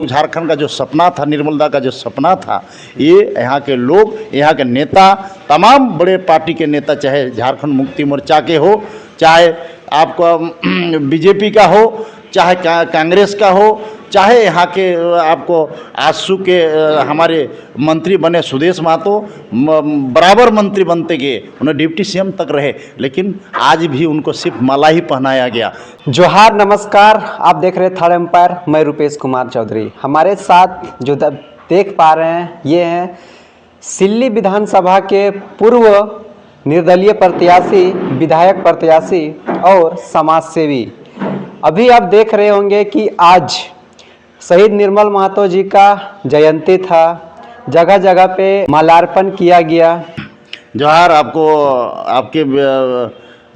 झारखंड का जो सपना था, निर्मलदा का जो सपना था, ये यहाँ के लोग, यहाँ के नेता, तमाम बड़े पार्टी के नेता, चाहे झारखंड मुक्ति मोर्चा के हो, चाहे आपका बीजेपी का हो, चाहे कांग्रेस का हो, चाहे यहाँ के आपको आजसू के हमारे मंत्री बने सुदेश महतो, बराबर मंत्री बनते गए, उन्हें डिप्टी सीएम तक रहे, लेकिन आज भी उनको सिर्फ माला ही पहनाया गया। जोहार, नमस्कार। आप देख रहे थर्ड एम्पायर, मैं रुपेश कुमार चौधरी। हमारे साथ जो देख पा रहे हैं ये हैं सिल्ली विधानसभा के पूर्व निर्दलीय प्रत्याशी, विधायक प्रत्याशी और समाज सेवी। अभी आप देख रहे होंगे कि आज शहीद निर्मल महतो जी का जयंती था, जगह जगह पे माल्यार्पण किया गया। जोहार, आपको आपके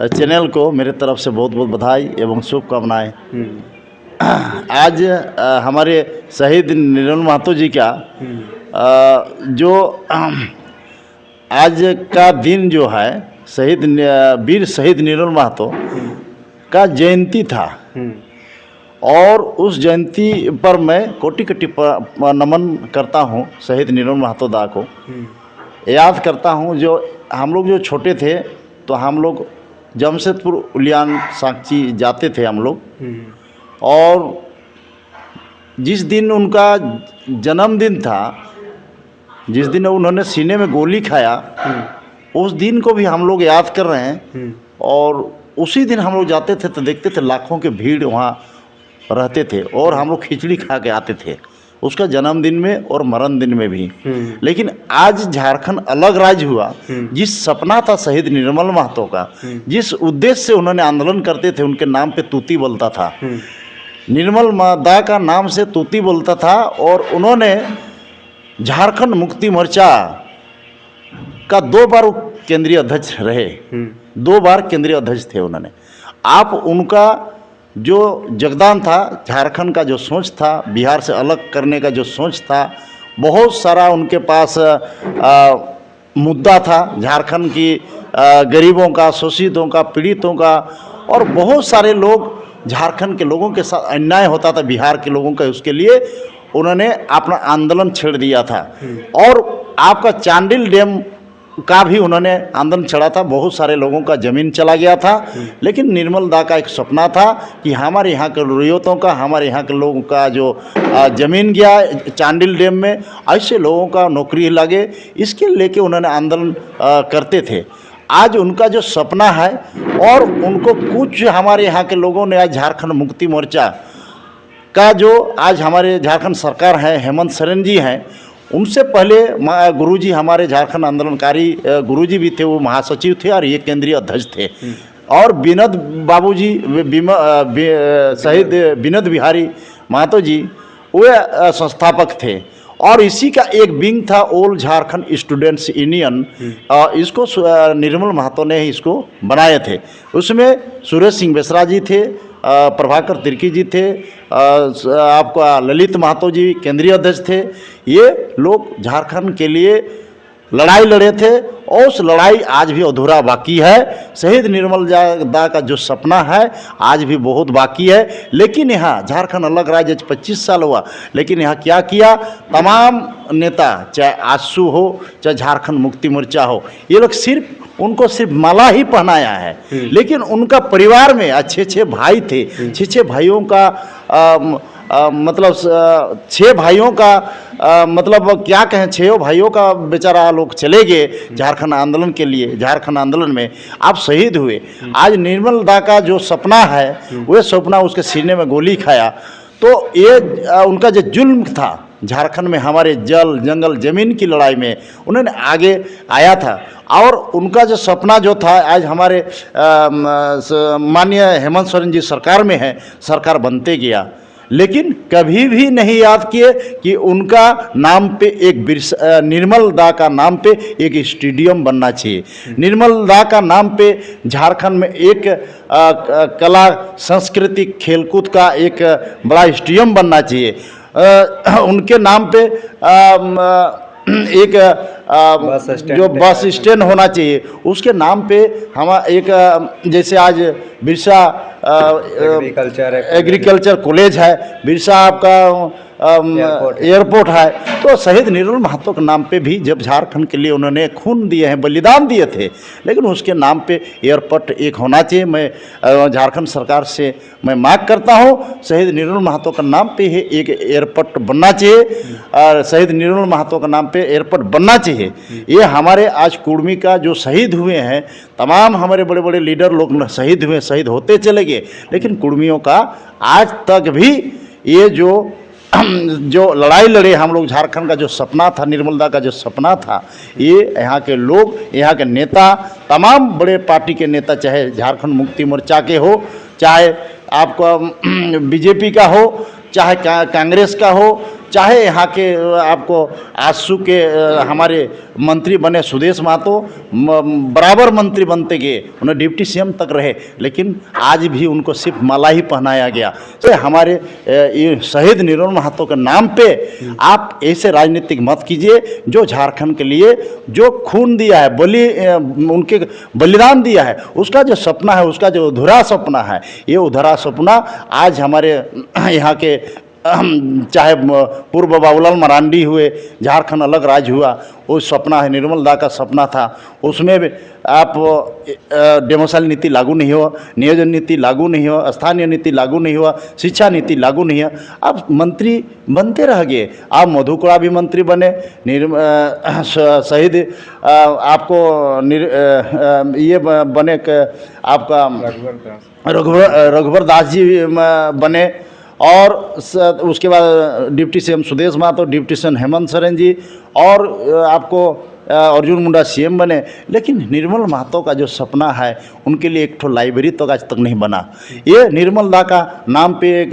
चैनल को मेरे तरफ से बहुत बहुत बधाई एवं शुभकामनाएं। आज हमारे शहीद निर्मल महतो जी का जो आज का दिन जो है, वीर शहीद निर्मल महतो का जयंती था, और उस जयंती पर मैं कोटि कोटि नमन करता हूँ शहीद निर्मल महतो दा को। याद करता हूँ, जो हम लोग जो छोटे थे तो हम लोग जमशेदपुर उलियान साक्षी जाते थे हम लोग, और जिस दिन उनका जन्मदिन था, जिस दिन उन्होंने सीने में गोली खाया, उस दिन को भी हम लोग याद कर रहे हैं। और उसी दिन हम लोग जाते थे तो देखते थे लाखों के भीड़ वहाँ रहते थे, और हम लोग खिचड़ी खा के आते थे उसका जन्मदिन में और मरण दिन में भी। लेकिन आज झारखंड अलग राज्य हुआ, जिस सपना था शहीद निर्मल महतो का, जिस उद्देश्य से उन्होंने आंदोलन करते थे, उनके नाम पे तूती बोलता था, निर्मल दा का नाम से तूती बोलता था, और उन्होंने झारखंड मुक्ति मोर्चा का 2 बार केंद्रीय अध्यक्ष रहे, 2 बार केंद्रीय अध्यक्ष थे उन्होंने। आप उनका जो योगदान था, झारखंड का जो सोच था, बिहार से अलग करने का जो सोच था, बहुत सारा उनके पास मुद्दा था, झारखंड की गरीबों का, शोषितों का, पीड़ितों का, और बहुत सारे लोग, झारखंड के लोगों के साथ अन्याय होता था, बिहार के लोगों का, उसके लिए उन्होंने अपना आंदोलन छेड़ दिया था। और आपका चांडिल डैम का भी उन्होंने आंदोलन छेड़ा था, बहुत सारे लोगों का ज़मीन चला गया था। लेकिन निर्मल दा का एक सपना था कि हमारे यहाँ के रियायतों का, हमारे यहाँ के लोगों का जो ज़मीन गया चांडिल डैम में, ऐसे लोगों का नौकरी लगे, इसके लेके उन्होंने आंदोलन करते थे। आज उनका जो सपना है, और उनको कुछ हमारे यहाँ के लोगों ने, आज झारखंड मुक्ति मोर्चा का जो आज हमारे झारखंड सरकार है, हेमंत सोरेन जी हैं, उनसे पहले गुरुजी, हमारे झारखंड आंदोलनकारी गुरुजी भी थे, वो महासचिव थे और ये केंद्रीय अध्यक्ष थे। और विनोद बाबूजी, शहीद विनोद बिहारी महतो जी, वे संस्थापक थे। और इसी का एक विंग था ऑल झारखंड स्टूडेंट्स यूनियन, इसको निर्मल महतो ने ही इसको बनाए थे। उसमें सुरेश सिंह बेसरा जी थे, प्रभाकर तिर्की जी थे, आपका ललित महतो जी केंद्रीय अध्यक्ष थे। ये लोग झारखंड के लिए लड़ाई लड़े थे, और उस लड़ाई आज भी अधूरा बाकी है। शहीद निर्मल दा का जो सपना है आज भी बहुत बाकी है। लेकिन यहाँ झारखंड अलग राज्य 25 साल हुआ, लेकिन यहाँ क्या किया, तमाम नेता, चाहे आजसू हो, चाहे झारखंड मुक्ति मोर्चा हो, ये लोग उनको सिर्फ माला ही पहनाया है। लेकिन उनका परिवार में अच्छे भाई थे, 6 भाइयों का मतलब 6 भाइयों का मतलब क्या कहें, 6 भाइयों का बेचारा लोग चले गए झारखंड आंदोलन के लिए। झारखंड आंदोलन में आप शहीद हुए। आज निर्मल दा का जो सपना है, वह सपना उसके सीने में गोली खाया। तो ये उनका जो जुल्म था झारखंड में, हमारे जल जंगल ज़मीन की लड़ाई में उन्होंने आगे आया था। और उनका जो सपना जो था, आज हमारे माननीय हेमंत सोरेन जी सरकार में है, सरकार बनते गया, लेकिन कभी भी नहीं याद किए कि उनका नाम पे एक निर्मल दा का नाम पे एक स्टेडियम बनना चाहिए। निर्मल दा का नाम पे झारखंड में एक कला, संस्कृति, खेलकूद का एक बड़ा स्टेडियम बनना चाहिए। उनके नाम पे एक जो बस स्टैंड होना चाहिए, उसके नाम पे हम एक जैसे आज बिरसा एग्रीकल्चर कॉलेज है, बिरसा आपका एयरपोर्ट है। तो शहीद निर्मल महतो के नाम पे भी जब झारखंड के लिए उन्होंने खून दिए हैं, बलिदान दिए थे, लेकिन उसके नाम पे एयरपोर्ट एक होना चाहिए। मैं झारखंड सरकार से मैं मांग करता हूँ, शहीद निर्मल महतो के नाम पे ही एक एयरपोर्ट बनना चाहिए और शहीद निर्मल महतो के नाम पे एयरपोर्ट बनना चाहिए। ये हमारे आज कुर्मी का जो शहीद हुए हैं, तमाम हमारे बड़े बड़े लीडर लोग शहीद हुए, शहीद होते चले गए, लेकिन कुर्मियों का आज तक भी ये जो लड़ाई लड़े हम लोग, झारखंड का जो सपना था, निर्मलदा का जो सपना था, ये यहाँ के लोग, यहाँ के नेता, तमाम बड़े पार्टी के नेता, चाहे झारखंड मुक्ति मोर्चा के हो, चाहे आपका बीजेपी का हो, चाहे कांग्रेस का हो, चाहे यहाँ के आपको आजसू के हमारे मंत्री बने सुदेश महतो, बराबर मंत्री बनते गए, उन्हें डिप्टी सीएम तक रहे, लेकिन आज भी उनको सिर्फ माला ही पहनाया गया। तो हमारे ये शहीद निर्मल महतो के नाम पे आप ऐसे राजनीतिक मत कीजिए। जो झारखंड के लिए जो खून दिया है, उनके बलिदान दिया है, उसका जो सपना है, उसका जो अधूरा सपना है, ये अधूरा सपना आज हमारे यहाँ के चाहे पूर्व बाबूलाल मरांडी हुए, झारखंड अलग राज्य हुआ, वो सपना है, निर्मलदा का सपना था, उसमें भी आप डेमोसाइल नीति लागू नहीं हुआ, नियोजन नीति लागू नहीं हुआ, स्थानीय नीति लागू नहीं हुआ, शिक्षा नीति लागू नहीं हुआ। आप मंत्री बनते रह गए, आप मधुकुड़ा भी मंत्री बने, शहीद आपको ये बने आपका रघुवर दास जी बने, और उसके बाद deputy CM Sudesh Mahto, deputy CM Hemant Soren ji, और आपको अर्जुन मुंडा सीएम बने, लेकिन निर्मल महतो का जो सपना है, उनके लिए एक ठो लाइब्रेरी तो आज तक नहीं बना। ये निर्मलदा का नाम पे एक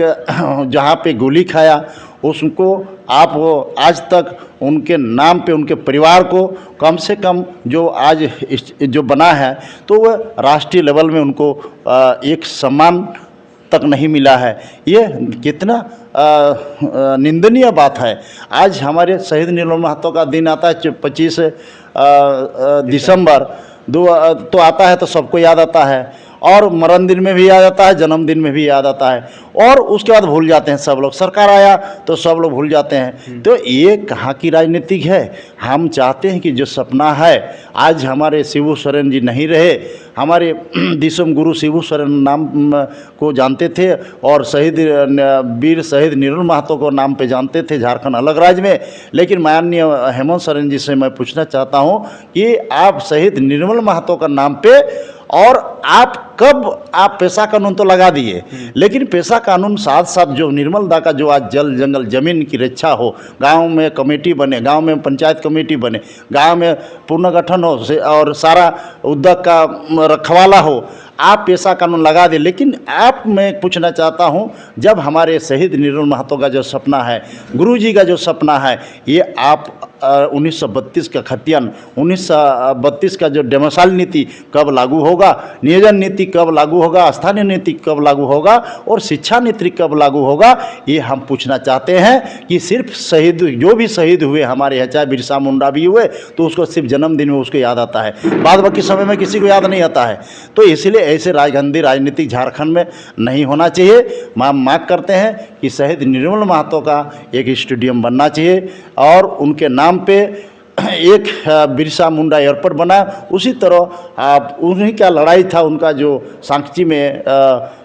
जहाँ पे गोली खाया, उसको आप आज तक उनके नाम पे उनके परिवार को कम से कम जो आज जो बना है, तो वह राष्ट्रीय लेवल में उनको एक सम्मान तक नहीं मिला है। ये कितना निंदनीय बात है। आज हमारे शहीद निर्मल महतो का दिन आता है 25 दिसंबर, तो आता है तो सबको याद आता है, और मरण दिन में भी याद आता है, जन्मदिन में भी याद आता है, और उसके बाद भूल जाते हैं सब लोग। सरकार आया तो सब लोग भूल जाते हैं। तो ये कहाँ की राजनीतिक है? हम चाहते हैं कि जो सपना है, आज हमारे शिबू सोरेन जी नहीं रहे, हमारे दिसम गुरु शिबू सोरेन नाम को जानते थे, और वीर शहीद निर्मल महतो को नाम पे जानते थे झारखंड अलग राज्य में। लेकिन माननीय हेमंत सोरेन जी से मैं पूछना चाहता हूँ कि आप शहीद निर्मल महतो का नाम पे, और आप पेशा कानून तो लगा दिए, लेकिन पेशा कानून साथ साथ जो निर्मलदा का जो आज जल जंगल जमीन की रक्षा हो, गांव में कमेटी बने, गांव में पंचायत कमेटी बने, गांव में पुनर्गठन हो, और सारा उद्योग का रखवाला हो, आप पेशा कानून लगा दे। लेकिन मैं पूछना चाहता हूं, जब हमारे शहीद निर्मल महतो का जो सपना है, गुरुजी का जो सपना है, ये आप 1932 का खतियान, 1932 का जो डेमोसाइल नीति कब लागू होगा, नियोजन नीति कब लागू होगा, स्थानीय नीति कब लागू होगा, और शिक्षा नीति कब लागू होगा, ये हम पूछना चाहते हैं। कि सिर्फ शहीद, जो भी शहीद हुए हमारे यहाँ, चाहे बिरसा मुंडा भी हुए, तो उसको सिर्फ जन्मदिन में उसको याद आता है, बाद बाकी समय में किसी को याद नहीं आता है। तो इसलिए ऐसे गंदी राजनीतिक झारखंड में नहीं होना चाहिए। मांग करते हैं कि शहीद निर्मल महतो का एक स्टेडियम बनना चाहिए, और उनके नाम पे एक बिरसा मुंडा एयरपोर्ट बना। उसी तरह आप उन्हीं का लड़ाई था, उनका जो सांची में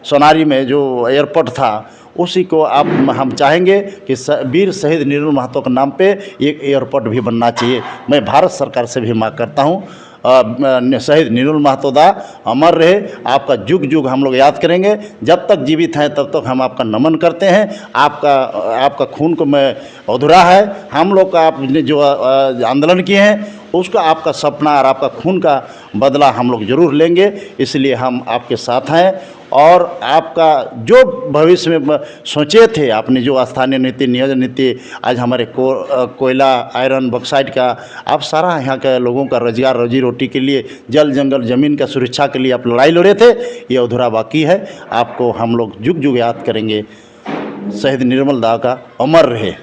सोनारी में जो एयरपोर्ट था, उसी को हम चाहेंगे कि वीर शहीद निर्मल महतो के नाम पे एक एयरपोर्ट भी बनना चाहिए। मैं भारत सरकार से भी मांग करता हूँ, शहीद निर्मल महतो दा अमर रहे, आपका जुग जुग हम लोग याद करेंगे। जब तक जीवित हैं तब तक हम आपका नमन करते हैं। आपका खून को मैं अधूरा है, हम लोग का आपने जो आंदोलन किए हैं, उसका आपका सपना और आपका खून का बदला हम लोग ज़रूर लेंगे। इसलिए हम आपके साथ हैं, और आपका जो भविष्य में सोचे थे, आपने जो स्थानीय नीति, नियोजन नीति, आज हमारे कोयला, आयरन, बॉक्साइट का, आप सारा यहाँ के लोगों का रोजगार, रोजी रोटी के लिए, जल जंगल ज़मीन का सुरक्षा के लिए आप लड़ाई लड़े थे, ये अधूरा बाकी है। आपको हम लोग जुग जुग याद करेंगे। शहीद निर्मल दा का अमर रहे।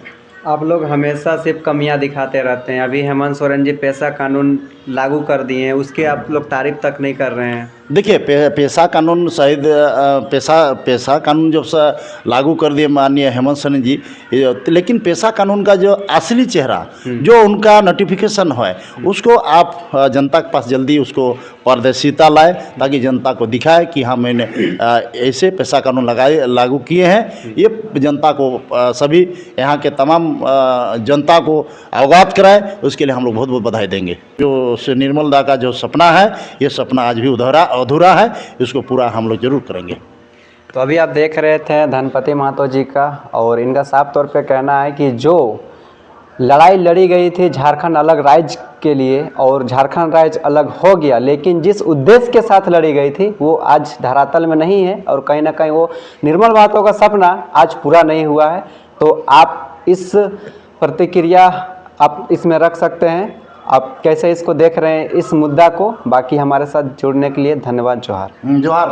आप लोग हमेशा सिर्फ कमियां दिखाते रहते हैं। अभी हेमंत सोरेन जी पेशा कानून लागू कर दिए हैं, उसके आप लोग तारीफ तक नहीं कर रहे हैं। देखिए पेशा कानून शहीद पेशा कानून जब से लागू कर दिए माननीय हेमंत सोरेन जी, लेकिन पेशा कानून का जो असली चेहरा जो उनका नोटिफिकेशन है उसको आप जनता के पास जल्दी उसको पारदर्शिता लाए, ताकि जनता को दिखाए कि हाँ मैंने ऐसे पेशा कानून लागू किए हैं। ये जनता को सभी यहाँ के तमाम जनता को अवगत कराए, उसके लिए हम लोग बहुत बहुत बधाई देंगे। जो निर्मल दा का जो सपना है, ये सपना आज भी अधूरा है, इसको पूरा हम लोग जरूर करेंगे। तो अभी आप देख रहे थे धनपति महतो जी का, और इनका साफ तौर पे कहना है कि जो लड़ाई लड़ी गई थी झारखंड अलग राज्य के लिए और झारखंड राज्य अलग हो गया, लेकिन जिस उद्देश्य के साथ लड़ी गई थी वो आज धरातल में नहीं है, और कहीं ना कहीं वो निर्मल महतो का सपना आज पूरा नहीं हुआ है। तो आप इस प्रतिक्रिया आप इसमें रख सकते हैं, आप कैसे इसको देख रहे हैं इस मुद्दा को। बाकी हमारे साथ जुड़ने के लिए धन्यवाद। जोहार। जोहार।